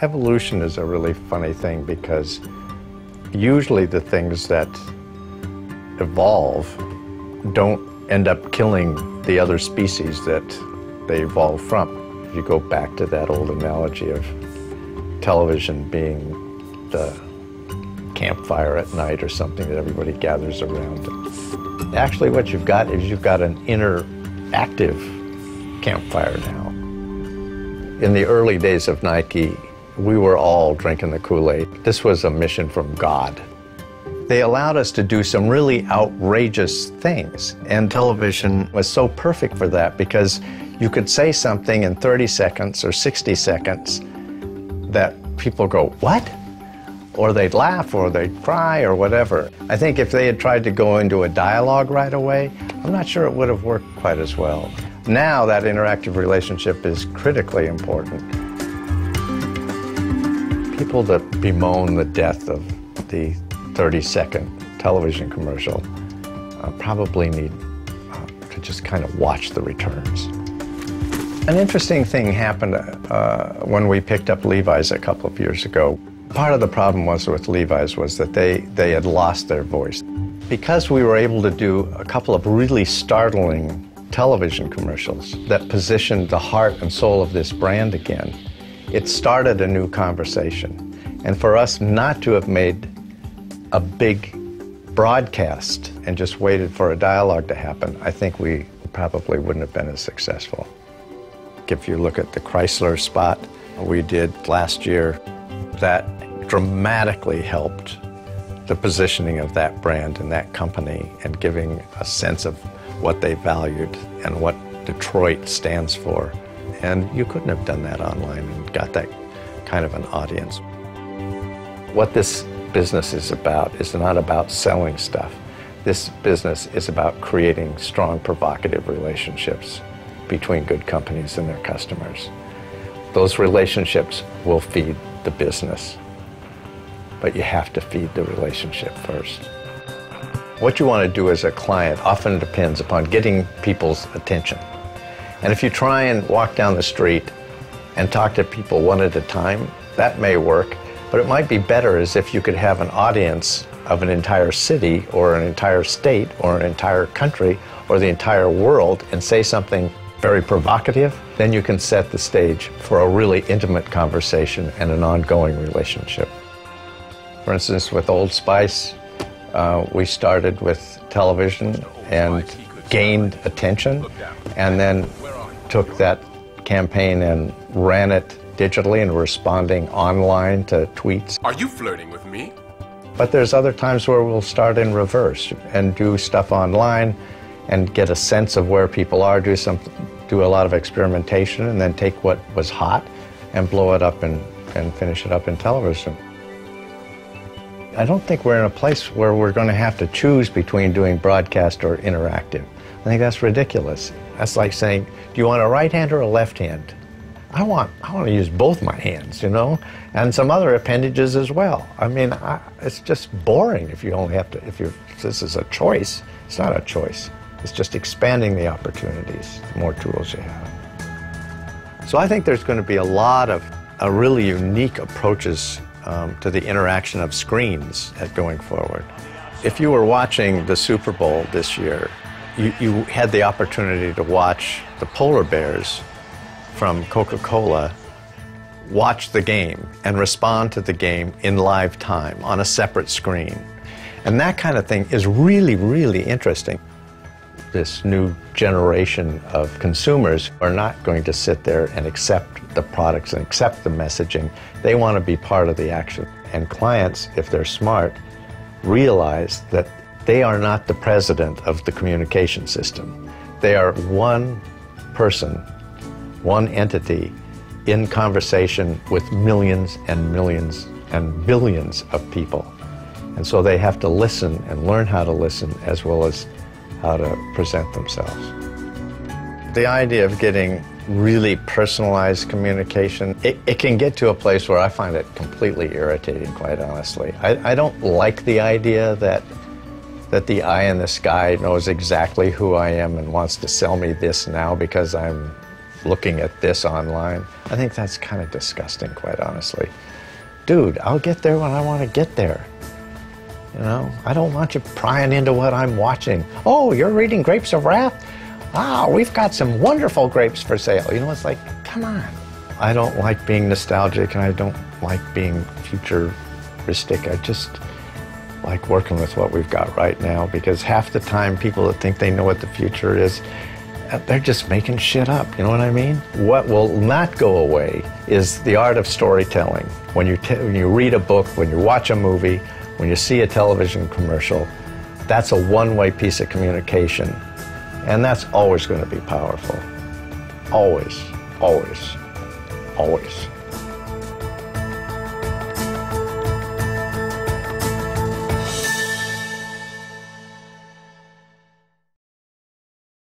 Evolution is a really funny thing because usually the things that evolve don't end up killing the other species that they evolved from. If you go back to that old analogy of television being the campfire at night or something that everybody gathers around. Actually, what you've got is you've got an interactive campfire now. In the early days of Nike, we were all drinking the Kool-Aid. This was a mission from God. They allowed us to do some really outrageous things, and television was so perfect for that because you could say something in 30 seconds or 60 seconds that people go, "What?" Or they'd laugh, or they'd cry, or whatever. I think if they had tried to go into a dialogue right away, I'm not sure it would have worked quite as well. Now that interactive relationship is critically important. People that bemoan the death of the 30-second television commercial probably need to just kind of watch the returns. An interesting thing happened when we picked up Levi's a couple of years ago. Part of the problem with Levi's was that they had lost their voice. Because we were able to do a couple of really startling television commercials that positioned the heart and soul of this brand again, it started a new conversation. And for us not to have made a big broadcast and just waited for a dialogue to happen, I think we probably wouldn't have been as successful. If you look at the Chrysler spot we did last year, that dramatically helped the positioning of that brand and that company and giving a sense of what they valued and what Detroit stands for. And you couldn't have done that online and got that kind of an audience. What this business is about is not about selling stuff. This business is about creating strong, provocative relationships between good companies and their customers. Those relationships will feed the business, but you have to feed the relationship first. What you want to do as a client often depends upon getting people's attention. And if you try and walk down the street and talk to people one at a time, that may work, but it might be better as if you could have an audience of an entire city or an entire state or an entire country or the entire world and say something very provocative. Then you can set the stage for a really intimate conversation and an ongoing relationship. For instance, with Old Spice, we started with television and gained attention, and then took that campaign and ran it digitally and responding online to tweets. Are you flirting with me? But there's other times where we'll start in reverse and do stuff online and get a sense of where people are, do a lot of experimentation, and then take what was hot and blow it up and finish it up in television. I don't think we're in a place where we're going to have to choose between doing broadcast or interactive. I think that's ridiculous. That's like saying, do you want a right hand or a left hand? I want to use both my hands, you know, and some other appendages as well. I mean, it's just boring if you only have to, this is a choice. It's not a choice. It's just expanding the opportunities, the more tools you have. So I think there's going to be a lot of really unique approaches to the interaction of screens going forward. If you were watching the Super Bowl this year, you had the opportunity to watch the polar bears from Coca-Cola watch the game and respond to the game in live time on a separate screen. And that kind of thing is really, really interesting. This new generation of consumers are not going to sit there and accept the products and accept the messaging. They want to be part of the action. And clients, if they're smart, realize that they are not the president of the communication system. They are one person, one entity in conversation with millions and millions and billions of people. And so they have to listen and learn how to listen as well as how to present themselves. The idea of getting really personalized communication, it can get to a place where I find it completely irritating, quite honestly. I don't like the idea that the eye in the sky knows exactly who I am and wants to sell me this now because I'm looking at this online. I think that's kind of disgusting, quite honestly. Dude, I'll get there when I want to get there. You know, I don't want you prying into what I'm watching. Oh, you're reading Grapes of Wrath? Ah, we've got some wonderful grapes for sale. You know, it's like, come on. I don't like being nostalgic, and I don't like being futuristic. I just like working with what we've got right now, because half the time people that think they know what the future is, they're just making shit up, you know what I mean? What will not go away is the art of storytelling. When you read a book, when you watch a movie, when you see a television commercial, that's a one-way piece of communication. And that's always going to be powerful. Always, always, always.